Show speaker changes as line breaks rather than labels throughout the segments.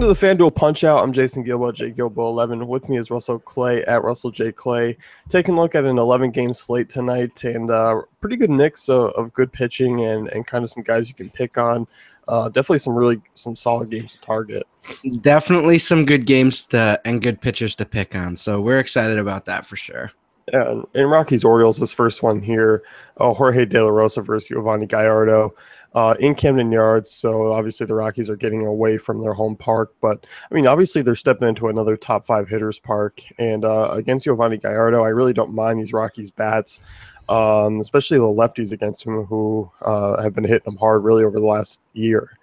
to the FanDuel Punch Out. I'm Jason Gilbo, J Gilbo 11. With me is Russell Clay at Russell J Clay. Taking a look at an 11-game slate tonight, and pretty good mix of good pitching and kind of some guys you can pick on. Definitely some solid games to target.
Definitely some good games and good pitchers to pick on. So we're excited about that for sure.
Yeah, and Rockies Orioles, this first one here, Jorge De La Rosa versus Giovanni Gallardo in Camden Yards. So obviously the Rockies are getting away from their home park, but I mean obviously they're stepping into another top 5 hitters park. And against Giovanni Gallardo, I really don't mind these Rockies bats, especially the lefties against him who have been hitting them hard really over the last year.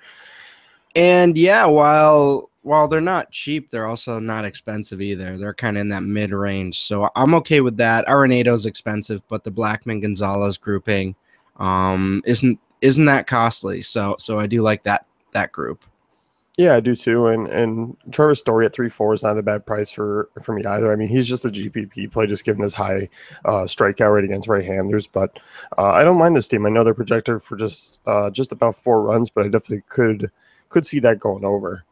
And yeah, while they're not cheap, they're also not expensive either. They're kind of in that mid-range. So I'm okay with that. Arenado's expensive, but the Blackman-Gonzalez grouping isn't that costly. So I do like that group.
Yeah, I do too. And Trevor Story at 3.4 is not a bad price for me either. I mean, he's just a GPP play, just given his high strikeout rate against right-handers. But I don't mind this team. I know they're projected for just about 4 runs, but I definitely could see that going over.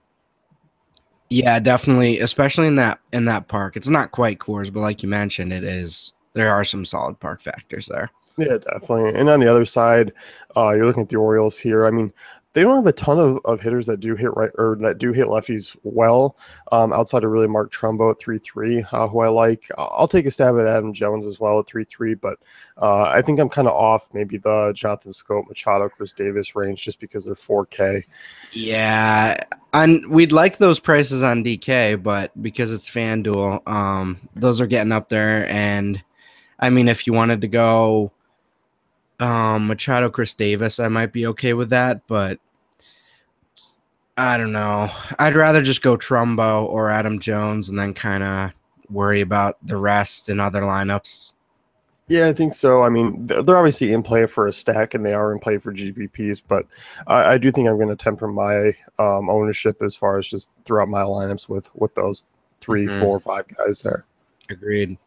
Yeah, definitely, especially in that park. It's not quite Coors, but like you mentioned, it is. There are some solid park factors there.
Yeah, definitely. And on the other side, you're looking at the Orioles here. I mean, they don't have a ton of hitters that do hit right or that do hit lefties well, outside of really Mark Trumbo at 3.3, who I like. I'll take a stab at Adam Jones as well at 3.3, but I think I'm kind of off maybe the Jonathan Scope, Machado, Chris Davis range just because they're 4K.
Yeah, and we'd like those prices on DK, but because it's FanDuel, those are getting up there. And I mean, if you wanted to go Machado, Chris Davis, I might be okay with that, but I don't know. I'd rather just go Trumbo or Adam Jones and then kind of worry about the rest in other lineups.
Yeah, I think so. I mean, they're obviously in play for a stack, and they are in play for GPPs, but I do think I'm going to temper my ownership as far as just throughout my lineups with those 3, 4, 5 guys there.
Agreed.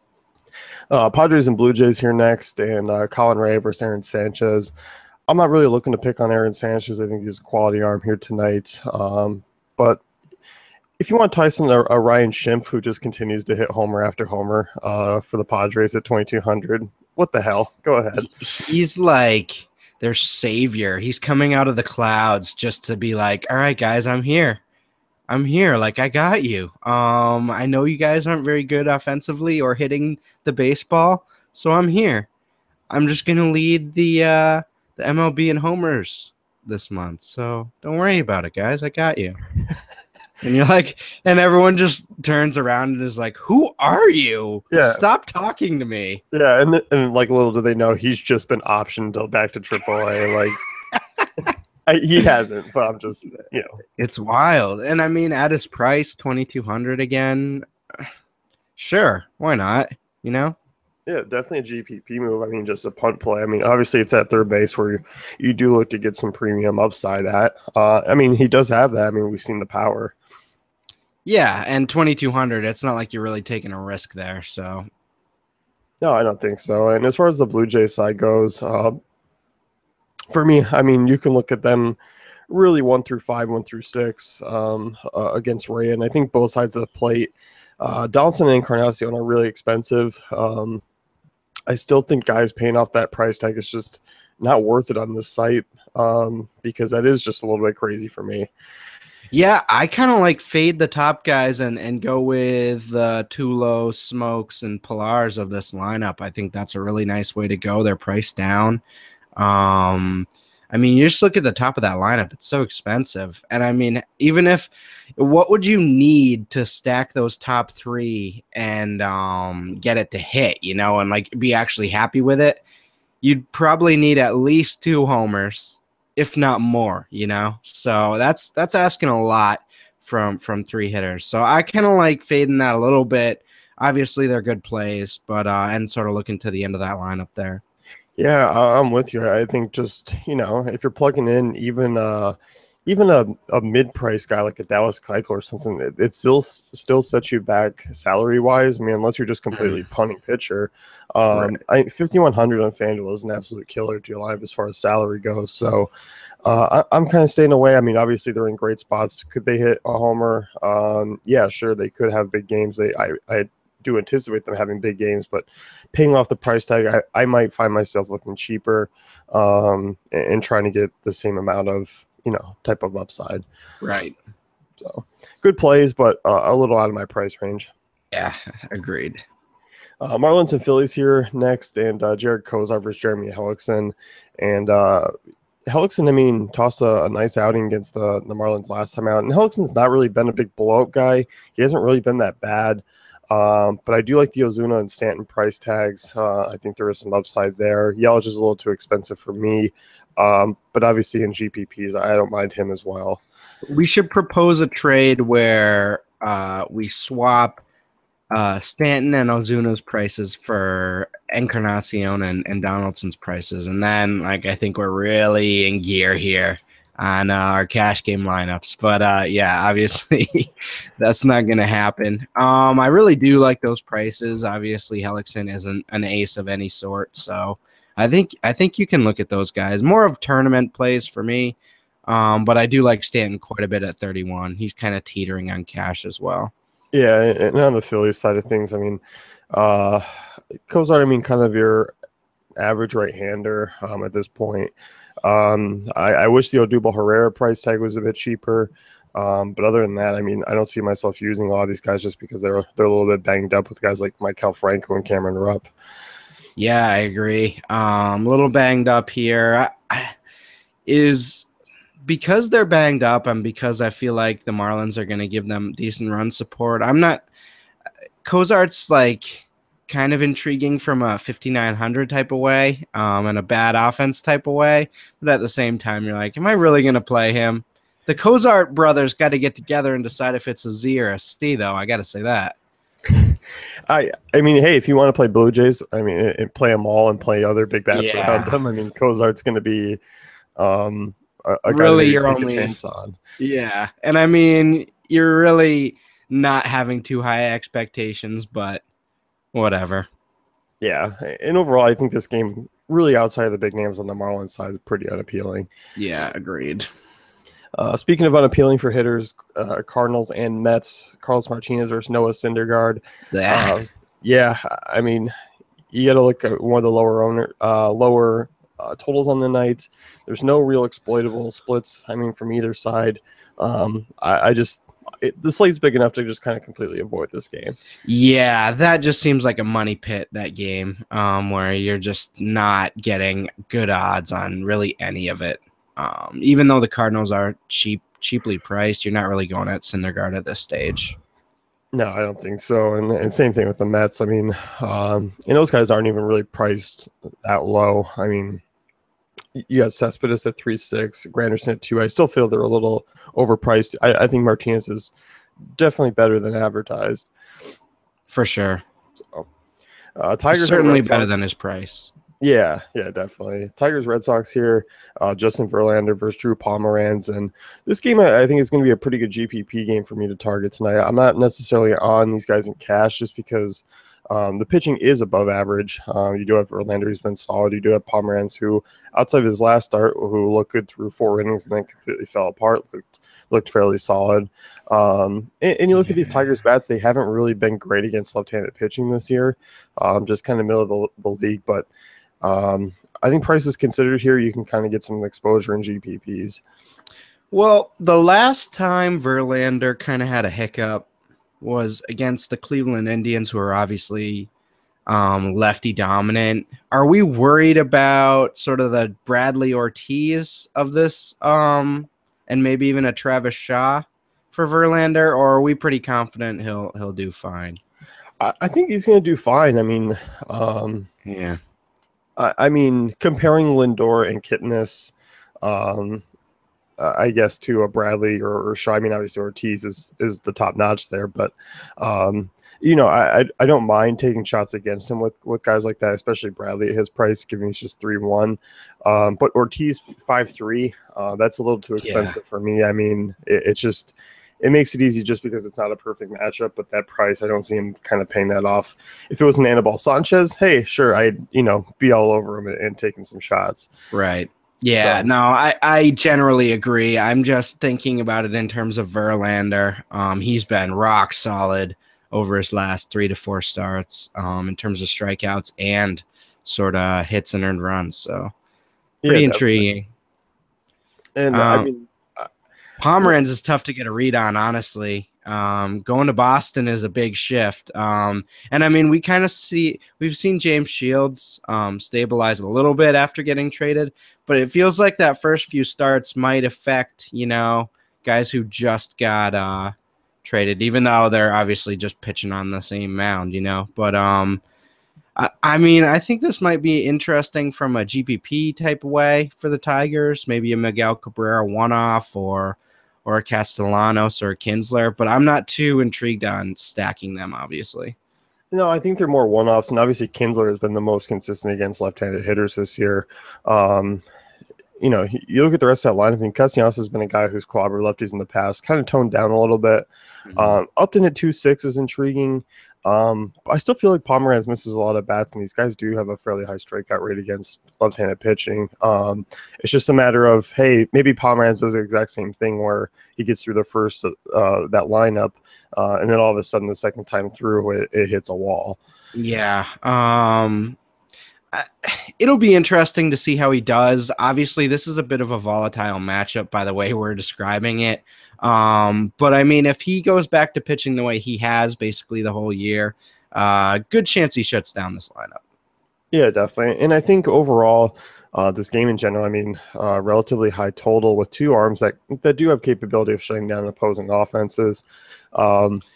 Padres and Blue Jays here next, and Colin Ray versus Aaron Sanchez. I'm not really looking to pick on Aaron Sanchez. I think he's a quality arm here tonight. But if you want Tyson, a Ryan Schimpf who just continues to hit homer after homer for the Padres at 2,200, what the hell? Go ahead.
He's like their savior. He's coming out of the clouds just to be like, all right, guys, I'm here. Like, I got you. I know you guys aren't very good offensively or hitting the baseball, so I'm here. I'm just going to lead the MLB in homers this month. So don't worry about it, guys. I got you. And you're like, and everyone just turns around and is like, who are you?
Yeah.
Stop talking to me.
Yeah. And like, little do they know he's just been optioned back to AAA. Like, he hasn't, but I'm just,
It's wild. And I mean, at his price, 2,200 again. Sure. Why not?
Yeah, definitely a GPP move. I mean, just a punt play. I mean, obviously it's at third base where you do look to get some premium upside at. I mean, he does have that. I mean, we've seen the power.
Yeah, and 2,200, it's not like you're really taking a risk there. So,
no, I don't think so. And as far as the Blue Jays side goes, for me, I mean, you can look at them really 1 through 5, 1 through 6 against Ray. And I think both sides of the plate, Donaldson and Encarnacion are really expensive. I still think guys paying off that price tag is just not worth it on this site because that is just a little bit crazy for me.
Yeah, I kind of like fade the top guys and go with Tulo, Smokes, and Pilars of this lineup. I think that's a really nice way to go. They're priced down. I mean, you just look at the top of that lineup. It's so expensive. And I mean, what would you need to stack those top 3 and get it to hit, and like be actually happy with it? You'd probably need at least 2 homers, if not more, So that's asking a lot from 3 hitters. So I kind of like fading that a little bit. Obviously, they're good plays, but and sort of looking to the end of that lineup there.
Yeah, I'm with you. I think just, if you're plugging in even even a mid-price guy like a Dallas Keuchel or something, it still sets you back salary-wise. I mean, unless you're just completely
Mm,
punting pitcher.
right.
5,100 on FanDuel is an absolute killer to your lineup as far as salary goes. So I'm kind of staying away. I mean, obviously they're in great spots. Could they hit a homer? Yeah, sure, they could have big games. I do anticipate them having big games, but paying off the price tag, I might find myself looking cheaper and trying to get the same amount of type of upside.
Right.
So good plays, but a little out of my price range.
Yeah, agreed.
Marlins and Phillies here next, and Jared Kozar versus Jeremy Hellickson. And Hellickson, I mean, tossed a nice outing against the Marlins last time out. And Hellickson's not really been a big blowout guy. He hasn't really been that bad. But I do like the Ozuna and Stanton price tags. I think there is some upside there. Yelich is a little too expensive for me. But obviously in GPPs, I don't mind him as well.
We should propose a trade where we swap Stanton and Ozuna's prices for Encarnacion and Donaldson's prices. And then, like, I think we're really in gear here on our cash game lineups. But yeah, obviously that's not going to happen. I really do like those prices. Obviously, Hellickson isn't an ace of any sort. So I think you can look at those guys. More of tournament plays for me. But I do like Stanton quite a bit at 31. He's kind of teetering on cash as well.
Yeah, and on the Phillies side of things, I mean, Kozar, I mean, kind of your average right-hander at this point. I wish the Odubel Herrera price tag was a bit cheaper. But other than that, I mean, I don't see myself using a lot of these guys just because they're a little bit banged up with guys like Maikel Franco and Cameron Rupp.
Yeah, I agree. A little banged up here. Is because they're banged up and because I feel like the Marlins are going to give them decent run support. I'm not. Cozart's like kind of intriguing from a 5,900 type of way and a bad offense type of way. But at the same time, you're like, am I really going to play him? The Cozart brothers got to get together and decide if it's a Z or a C, though. I got to say that.
I mean, hey, if you want to play Blue Jays, I mean, and play them all and play other big bats around them, I mean, Cozart's going to be a guy to
Really,
maybe
you're
take a
only
chance on.
yeah, and I mean, you're really not having too high expectations, but whatever.
Yeah, and overall, I think this game really outside of the big names on the Marlins side is pretty unappealing.
Yeah, agreed.
Speaking of unappealing for hitters, Cardinals and Mets, Carlos Martinez versus Noah Syndergaard. Yeah, I mean, you got to look at one of the lower totals on the night. There's no real exploitable splits. I mean, from either side. The slate's big enough to just kind of completely avoid this game.
Yeah, that just seems like a money pit, that game, where you're just not getting good odds on really any of it. Even though the Cardinals are cheaply priced, you're not really going at Syndergaard at this stage.
No, I don't think so. And same thing with the Mets. I mean, and those guys aren't even really priced that low. I mean, you got Cespedes at 3.6, Granderson at 2. I still feel they're a little overpriced. I think Martinez is definitely better than advertised.
For sure.
So, Tigers
certainly better than his price.
Yeah, definitely. Tigers Red Sox here. Justin Verlander versus Drew Pomeranz, and this game I think is going to be a pretty good GPP game for me to target tonight. I'm not necessarily on these guys in cash just because the pitching is above average. You do have Verlander who's been solid. You do have Pomeranz who, outside of his last start, who looked good through 4 innings and then completely fell apart. Looked fairly solid. And you look at these Tigers bats; they haven't really been great against left-handed pitching this year. Just kind of middle of the league, but. I think prices considered here, you can kind of get some exposure in GPPs.
Well, the last time Verlander kind of had a hiccup was against the Cleveland Indians, who are obviously lefty dominant. Are we worried about sort of the Bradley Ortiz of this, and maybe even a Travis Shaw for Verlander, or are we pretty confident he'll do fine?
I think he's going to do fine. I mean,
yeah.
I mean, comparing Lindor and Kitness, I guess, to a Bradley or Shaw. I mean, obviously Ortiz is the top notch there, but I don't mind taking shots against him with guys like that, especially Bradley at his price, given he's just 3-1. But Ortiz 5-3, that's a little too
Yeah.
expensive for me. I mean, it's just it makes it easy just because it's not a perfect matchup. But that price, I don't see him kind of paying that off. If it was an Anibal Sanchez, hey, sure, I'd be all over him and taking some shots.
Right. Yeah,
So
no, I generally agree. I'm just thinking about it in terms of Verlander. He's been rock solid over his last 3 to 4 starts, in terms of strikeouts and sort of hits and earned runs. So
yeah,
pretty
definitely.
intriguing.
And I
Um,
mean,
Pomeranz is tough to get a read on, honestly. Going to Boston is a big shift. And I mean, we've seen James Shields stabilize a little bit after getting traded, but it feels like that first few starts might affect, guys who just got traded, even though they're obviously just pitching on the same mound. But I mean, I think this might be interesting from a GPP type way for the Tigers, maybe a Miguel Cabrera one-off or a Castellanos or a Kinsler, but I'm not too intrigued on stacking them, obviously.
no, I think they're more one-offs, and obviously Kinsler has been the most consistent against left-handed hitters this year. Um, you look at the rest of that lineup. I mean, Castellanos has been a guy who's clobbered lefties in the past, kind of toned down a little bit.
Mm-hmm.
Upton at 2.6 is intriguing. I still feel like Pomeranz misses a lot of bats, and these guys do have a fairly high strikeout rate against left-handed pitching. It's just a matter of, hey, maybe Pomeranz does the exact same thing where he gets through the first that lineup, and then all of a sudden the second time through it hits a wall.
Yeah. It'll be interesting to see how he does. Obviously, this is a bit of a volatile matchup by the way we're describing it. But I mean, if he goes back to pitching the way he has basically the whole year, good chance he shuts down this lineup.
Yeah, definitely. And I think overall, this game in general, I mean, relatively high total with two arms that do have capability of shutting down opposing offenses.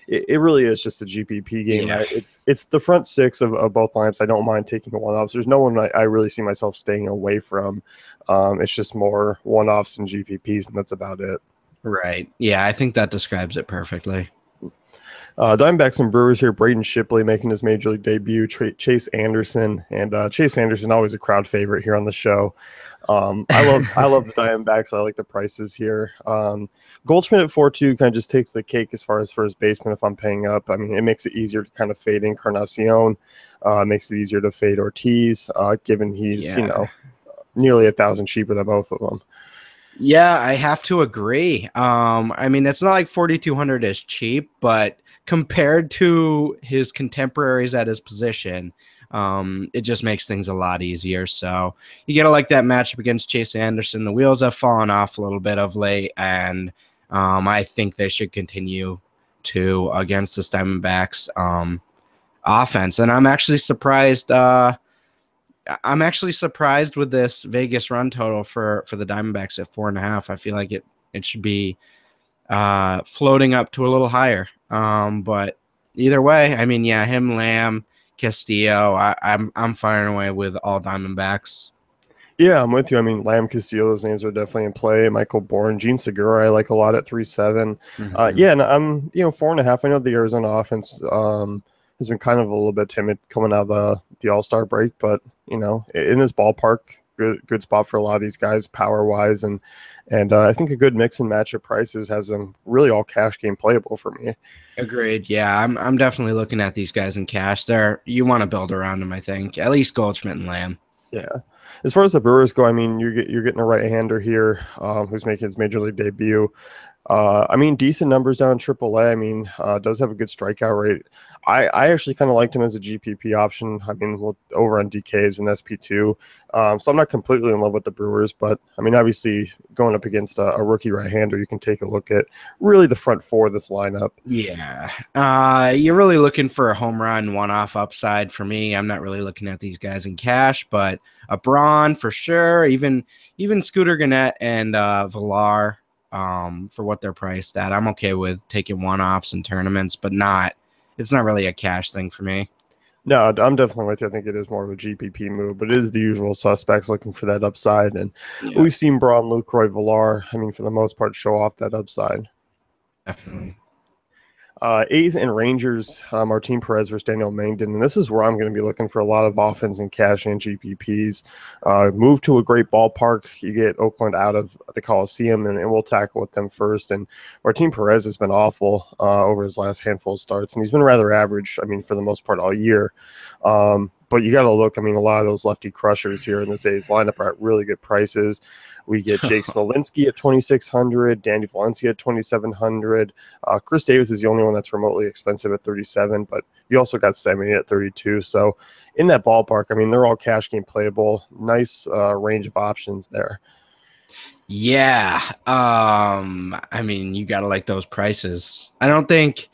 It really is just a GPP game.
Yeah.
It's the front six of both lineups. I don't mind taking one off. There's no one I really see myself staying away from. It's just more one offs and GPPs, and that's about it.
Right. Yeah, I think that describes it perfectly.
Diamondbacks and Brewers here. Braden Shipley making his major league debut. Chase Anderson and Chase Anderson always a crowd favorite here on the show. I love the Diamondbacks. I like the prices here. Goldschmidt at 4.2 kind of just takes the cake as far as for his baseman if I'm paying up. I mean, it makes it easier to kind of fade Encarnacion. Makes it easier to fade Ortiz, given he's nearly 1,000 cheaper than both of them.
Yeah, I have to agree. I mean, it's not like 4,200 is cheap, but compared to his contemporaries at his position, it just makes things a lot easier. So you got to like that matchup against Chase Anderson. The wheels have fallen off a little bit of late, and I think they should continue to against this Diamondbacks offense. And I'm actually surprised. I'm actually surprised with this Vegas run total for the Diamondbacks at 4.5. I feel like it should be floating up to a little higher. But either way, I mean, yeah, him, Lamb, Castillo, I'm firing away with all Diamondbacks.
Yeah, I'm with you. I mean, Lamb, Castillo, those names are definitely in play. Michael Bourne, Gene Segura, I like a lot at 3.7.
Mm-hmm.
Yeah, and I'm 4.5. I know the Arizona offense has been kind of a little bit timid coming out of the All-Star break, but in this ballpark, good spot for a lot of these guys, power wise, and I think a good mix and match of prices has them really all cash game playable for me.
Agreed. Yeah, I'm definitely looking at these guys in cash. You want to build around them, I think. At least Goldschmidt and Lamb.
Yeah. As far as the Brewers go, I mean, you're getting a right-hander here who's making his major league debut. I mean, decent numbers down in AAA. I mean, does have a good strikeout rate. I actually kind of liked him as a GPP option. I mean, over on DKs and SP2. So I'm not completely in love with the Brewers, but I mean, obviously going up against a rookie right-hander, you can take a look at really the front four of this lineup.
Yeah. You're really looking for a home run one-off upside for me. I'm not really looking at these guys in cash, but a Braun for sure. Even Scooter Gannett and Villar. For what they're priced at, I'm okay with taking one-offs in tournaments, but it's not really a cash thing for me.
No, I'm definitely with you. I think it is more of a GPP move, but it is the usual suspects looking for that upside. And we've seen Braun, Lucroy, Villar, I mean, for the most part, show off that upside.
Definitely.
A's and Rangers, Martin Perez versus Daniel Mangden. And this is where I'm going to be looking for a lot of offense and cash and GPPs. Move to a great ballpark. You get Oakland out of the Coliseum, and we'll tackle with them first. And Martin Perez has been awful over his last handful of starts, and he's been rather average, I mean, for the most part all year. But you got to look, I mean, a lot of those lefty crushers here in this A's lineup are at really good prices. We get Jake Smolinski at 2,600, Danny Valencia at 2,700. Chris Davis is the only one that's remotely expensive at 37, but you also got Semien at 32. So in that ballpark, I mean, they're all cash game playable. Nice range of options there.
Yeah. I mean, you gotta like those prices. I don't think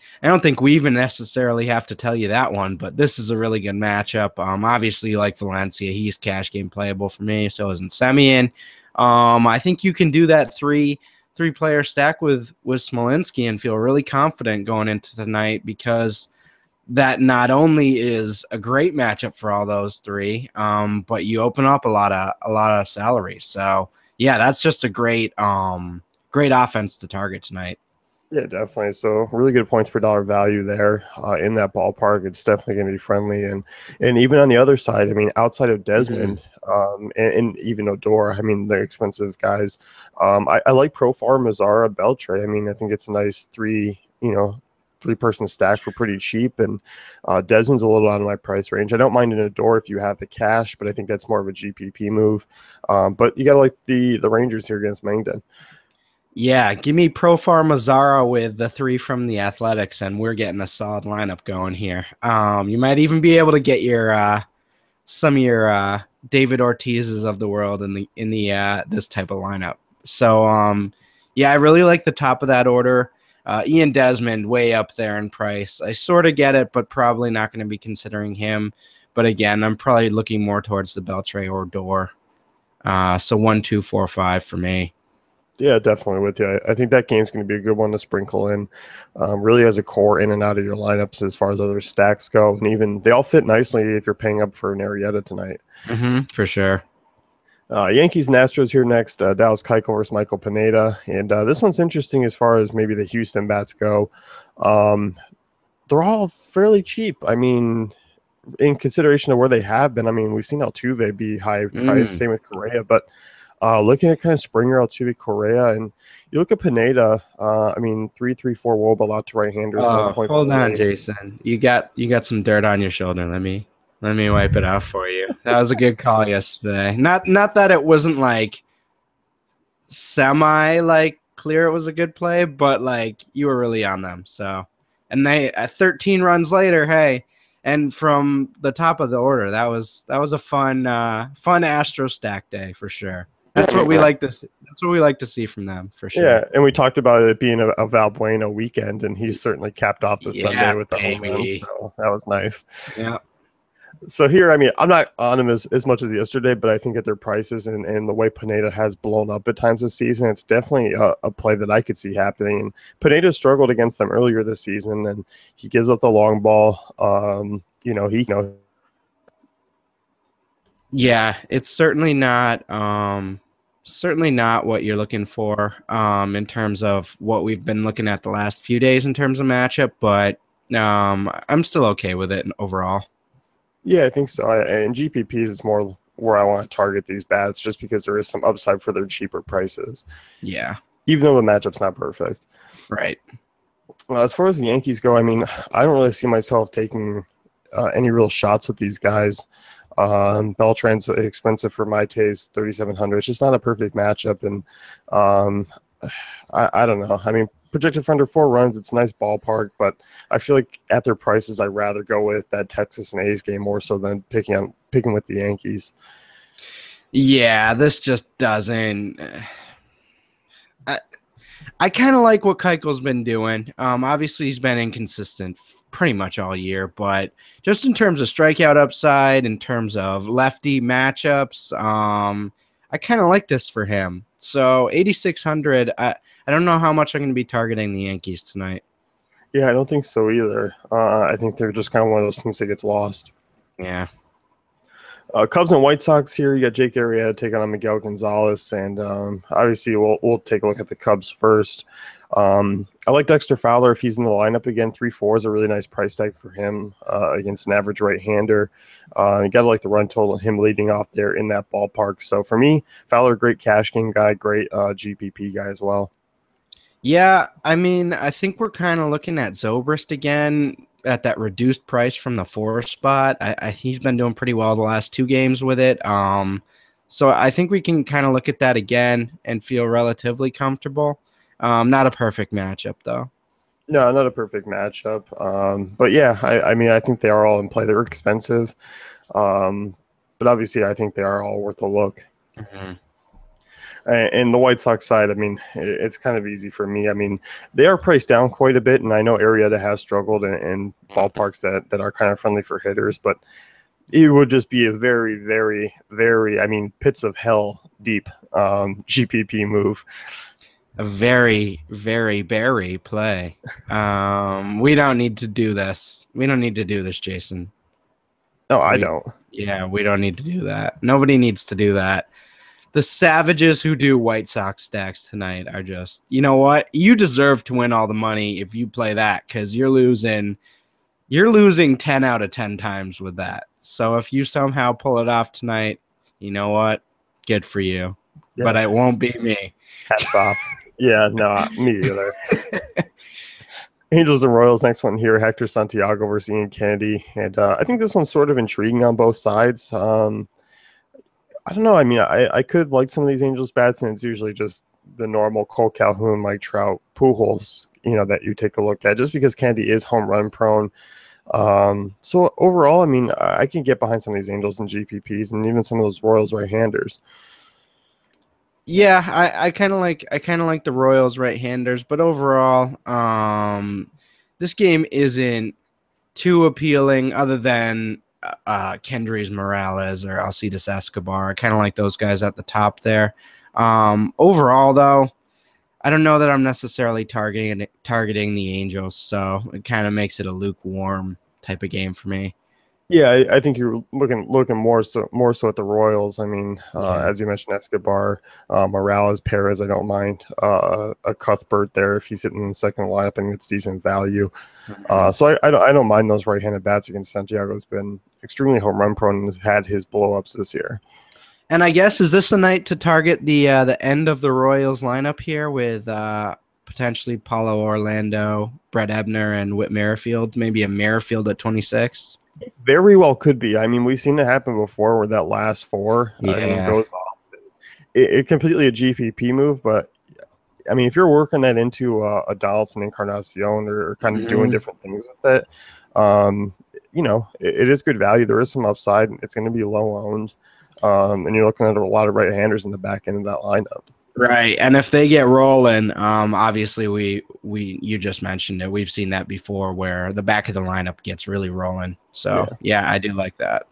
we even necessarily have to tell you that one, but this is a really good matchup. Obviously you like Valencia. He's cash game playable for me. So isn't Semien. I think you can do that three player stack with Smolinski and feel really confident going into tonight, because that not only is a great matchup for all those three, but you open up a lot of salary. So yeah, that's just a great offense to target tonight.
Yeah, definitely. So really good points per dollar value there in that ballpark. It's definitely going to be friendly, and even on the other side, I mean, outside of Desmond and even Odor, I mean, they're expensive guys. I like Profar, Mazzara, Beltre. I mean, I think it's a nice three-person stack for pretty cheap, and Desmond's a little out of my price range. I don't mind an Odor if you have the cash, but I think that's more of a GPP move. But you got to like the Rangers here against Mangden.
Yeah, give me Profar Mazzara with the three from the Athletics, and we're getting a solid lineup going here. You might even be able to get your some of your David Ortiz's of the world in the this type of lineup. So yeah, I really like the top of that order. Ian Desmond way up there in price. I sort of get it, but probably not going to be considering him. But again, I'm probably looking more towards the Beltre or Door. So 1, 2, 4, 5 for me.
Yeah, definitely with you. I think that game's going to be a good one to sprinkle in, really as a core in and out of your lineups as far as other stacks go. And even they all fit nicely if you're paying up for an Arrieta tonight.
For sure.
Yankees and Astros here next. Dallas Keuchel versus Michael Pineda. And this one's interesting as far as maybe the Houston bats go. They're all fairly cheap. I mean, in consideration of where they have been, I mean, we've seen Altuve be high price, same with Correa, but looking at kind of Springer, Altuve, Correa, and you look at Pineda. I mean, 3.34 WOBA out to right-handers.
Hold on, Jason. You got some dirt on your shoulder. Let me wipe it off for you. That was a good call yesterday. Not that it wasn't like semi like clear it was a good play, but like you were really on them. So, and they at 13 runs later, hey, and from the top of the order, that was a fun Astro stack day for sure. That's what we like to see. That's what we like to see from them for sure.
Yeah, and we talked about it being a Valbuena weekend, and he certainly capped off the Sunday with the home run, so that was nice.
Yeah.
So here, I mean, I'm not on him as much as yesterday, but I think at their prices and the way Pineda has blown up at times this season, it's definitely a play that I could see happening. And Pineda struggled against them earlier this season, and he gives up the long ball.
Yeah, it's certainly not what you're looking for in terms of what we've been looking at the last few days in terms of matchup, but I'm still okay with it overall.
Yeah, I think so. And GPPs is more where I want to target these bats just because there is some upside for their cheaper prices.
Yeah.
Even though the matchup's not perfect.
Right.
As far as the Yankees go, I mean, I don't really see myself taking any real shots with these guys. Beltran's expensive for my taste, 3,700. It's just not a perfect matchup, and I don't know. I mean, projected for under 4 runs, it's a nice ballpark, but I feel like at their prices, I'd rather go with that Texas and A's game more so than picking with the Yankees.
Yeah, this just doesn't. I kind of like what Keuchel's been doing. Obviously, he's been inconsistent pretty much all year, but just in terms of strikeout upside, in terms of lefty matchups, I kind of like this for him. So 8,600. I don't know how much I'm going to be targeting the Yankees tonight.
Yeah, I don't think so either. I think they're just kind of one of those teams that gets lost.
Yeah.
Cubs and White Sox here. You got Jake Arrieta taking on Miguel Gonzalez, and obviously we'll take a look at the Cubs first. I like Dexter Fowler if he's in the lineup again. 3.4 is a really nice price tag for him against an average right-hander. You got to like the run total, him leading off there in that ballpark. So for me, Fowler, great cash game guy, great GPP guy as well.
Yeah, I mean, I think we're kind of looking at Zobrist again at that reduced price from the 4 spot. He's been doing pretty well the last 2 games with it. So I think we can kind of look at that again and feel relatively comfortable. Not a perfect matchup though.
No, not a perfect matchup. But yeah, I mean, I think they are all in play. They're expensive. But obviously, I think they are all worth a look.
Mm-hmm.
And the White Sox side, I mean, it's kind of easy for me. I mean, they are priced down quite a bit, and I know Arrieta has struggled in ballparks that are kind of friendly for hitters, but it would just be a very, very, very, I mean, pits of hell deep GPP move.
A very, very berry play. We don't need to do this. We don't need to do this, Jason.
No, I don't.
Yeah, we don't need to do that. Nobody needs to do that. The savages who do White Sox stacks tonight are just, you know what? You deserve to win all the money if you play that because you're losing 10 out of 10 times with that. So if you somehow pull it off tonight, you know what? Good for you. Yeah. But it won't be me.
Hats off. Yeah, no, me either. Angels and Royals, next one here. Hector Santiago versus Ian Kennedy. And I think this one's sort of intriguing on both sides. I don't know. I mean, I could like some of these Angels bats, and it's usually just the normal Cole Calhoun, Mike Trout, Pujols, that you take a look at, just because Kennedy is home run prone. So overall, I mean, I can get behind some of these Angels and GPPs, and even some of those Royals right-handers.
Yeah, I kind of like the Royals right-handers, but overall, this game isn't too appealing other than Kendrys Morales or Alcides Escobar. I kind of like those guys at the top there. Overall, though, I don't know that I'm necessarily targeting the Angels, so it kind of makes it a lukewarm type of game for me.
Yeah, I think you're looking more so at the Royals. I mean, as you mentioned, Escobar, Morales, Perez. I don't mind a Cuthbert there if he's sitting in the second lineup. I think it's decent value. So I don't mind those right-handed bats against Santiago. Has been extremely home run prone and has had his blow-ups this year.
And I guess, is this the night to target the end of the Royals lineup here with potentially Paulo Orlando, Brett Ebner, and Whit Merrifield? Maybe a Merrifield at 26?
Very well could be. I mean, we've seen it happen before where that last four goes off. It completely a GPP move, but I mean, if you're working that into a Donaldson Encarnacion or kind of doing different things with it, it is good value. There is some upside. It's going to be low owned. And you're looking at a lot of right-handers in the back end of that lineup.
Right, and if they get rolling, obviously you just mentioned it. We've seen that before where the back of the lineup gets really rolling. So yeah I do like that.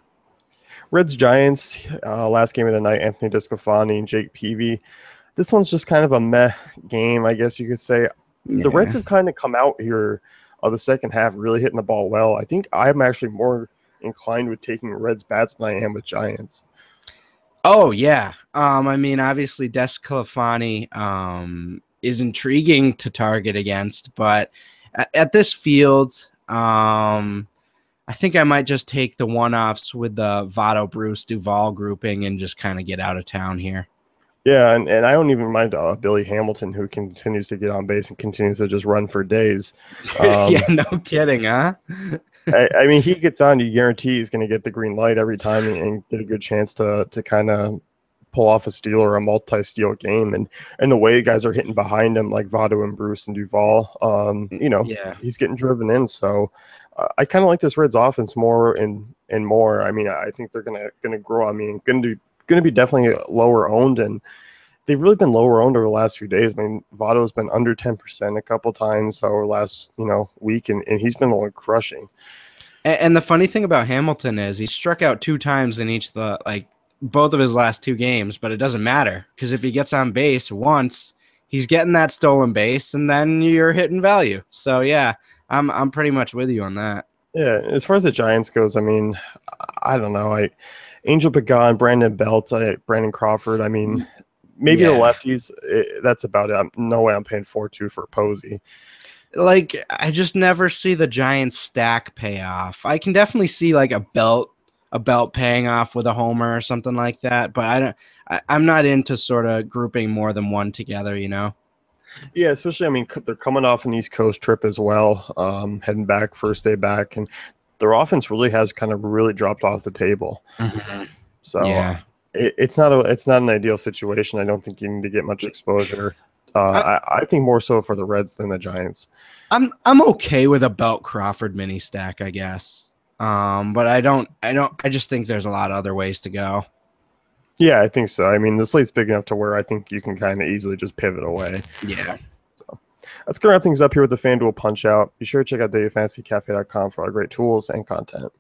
Reds Giants, last game of the night. Anthony DeSclafani and Jake Peavy. This one's just kind of a meh game, I guess you could say. Yeah. The Reds have kind of come out here the second half, really hitting the ball well. I think I'm actually more inclined with taking Reds bats than I am with Giants.
Oh, yeah. I mean, obviously, DeSclafani is intriguing to target against, but at this field, I think I might just take the one-offs with the Votto, Bruce, Duvall grouping and just kind of get out of town here.
Yeah, and I don't even mind Billy Hamilton, who continues to get on base and continues to just run for days.
Yeah, no kidding, huh?
I mean, he gets on, you guarantee he's going to get the green light every time and get a good chance to kind of pull off a steal or a multi-steal game. And the way guys are hitting behind him, like Votto and Bruce and Duvall, he's getting driven in. So I kind of like this Reds offense more and more. I mean, I think they're going to grow. I mean, going to be definitely lower owned, and they've really been lower owned over the last few days. I mean, Votto's been under 10% a couple times over the last week, and he's been crushing.
And the funny thing about Hamilton is he struck out 2 times in both of his last 2 games, but it doesn't matter because if he gets on base once, he's getting that stolen base, and then you're hitting value. So yeah, I'm pretty much with you on that.
Yeah, as far as the Giants goes, I mean, I don't know. Angel Pagan, Brandon Belt, Brandon Crawford. I mean, maybe the
Yeah.
lefties. That's about it. No way I'm paying 4-2 for Posey.
Like, I just never see the Giants stack pay off. I can definitely see like a belt paying off with a homer or something like that, but I'm not into sort of grouping more than one together, you know?
Yeah, especially, I mean, they're coming off an East Coast trip as well, heading back, first day back, and their offense really has kind of really dropped off the table.
Mhm.
So
Yeah.
it's not an ideal situation. I don't think you need to get much exposure. I think more so for the Reds than the Giants.
I'm okay with a Belt Crawford mini stack, I guess. But I just think there's a lot of other ways to go.
Yeah, I think so. I mean, the slate's big enough to where I think you can kind of easily just pivot away.
Yeah.
That's going to wrap things up here with the FanDuel Punch Out. Be sure to check out dailyfantasycafe.com for all great tools and content.